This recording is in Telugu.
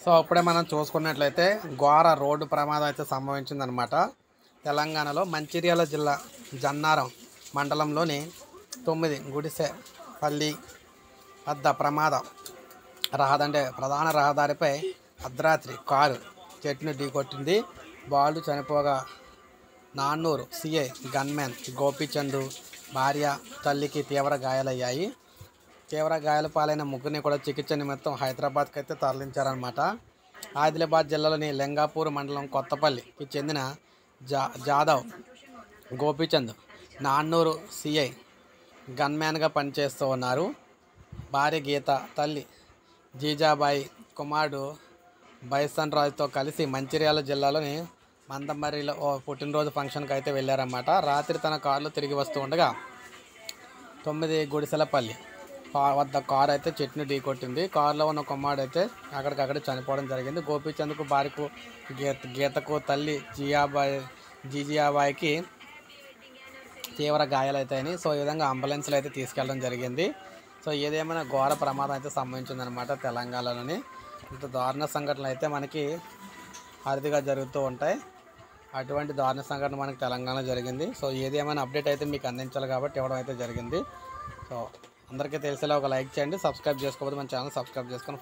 సో అప్పుడే మనం చూసుకున్నట్లయితే ఘోర రోడ్డు ప్రమాదం అయితే సంభవించిందనమాట. తెలంగాణలో మంచిర్యాల జిల్లా జన్నారం మండలంలోని 9 గుడిసెపల్లి వద్ద ప్రధాన రహదారిపై అర్ధరాత్రి కారు చెట్టును ఢీకొట్టింది. బాలుడు చనిపోగా నాన్నూరు సిఐ గన్మెన్ గోపీచంద్ భార్య తల్లికి తీవ్ర గాయాలయ్యాయి. తీవ్ర గాయాల పాలైన ముగ్గురిని కూడా చికిత్స నిమిత్తం హైదరాబాద్కి అయితే తరలించారనమాట. ఆదిలాబాద్ జిల్లాలోని లింగాపూర్ మండలం కొత్తపల్లికి చెందిన జాదవ్ గోపీచంద్ నాన్నూరు సిఐ గన్మ్యాన్గా పనిచేస్తూ ఉన్నారు. భార్య గీత, తల్లి జీజాబాయి, కుమారుడు బైసన్ రాజుతో కలిసి మంచిర్యాల జిల్లాలోని మందమర్రిలో ఓ పుట్టినరోజు ఫంక్షన్కి అయితే వెళ్ళారన్నమాట. రాత్రి తన కారులో తిరిగి వస్తూ ఉండగా 9 గుడిసెలపల్లి వద్ద కారు అయితే చెట్టును ఢీకొట్టింది. కారులో ఉన్న కుమారుడు అయితే అక్కడికక్కడే చనిపోవడం జరిగింది. గోపీచంద్కు భార్యకు గీతకు తల్లి జీజియాబాయికి తీవ్ర గాయాలైతాయని సో ఈ విధంగా అంబులెన్స్లో అయితే తీసుకెళ్ళడం జరిగింది. సో ఏదేమైనా ఘోర ప్రమాదం అయితే సంభవించిందనమాట తెలంగాణలోని. ఇంత దారుణ సంఘటనలు అయితే మనకి అరుదుగా జరుగుతూ ఉంటాయి. అటువంటి దారుణ సంఘటన మనకి తెలంగాణలో జరిగింది. సో ఏదేమైనా అప్డేట్ అయితే మీకు అందించాలి కాబట్టి ఇవ్వడం అయితే జరిగింది. సో అందరికీ తెలిసేలా ఒక లైక్ చేయండి. సబ్స్క్రైబ్ చేసుకోకపోతే మన ఛానల్ సబ్స్క్రైబ్ చేసుకొని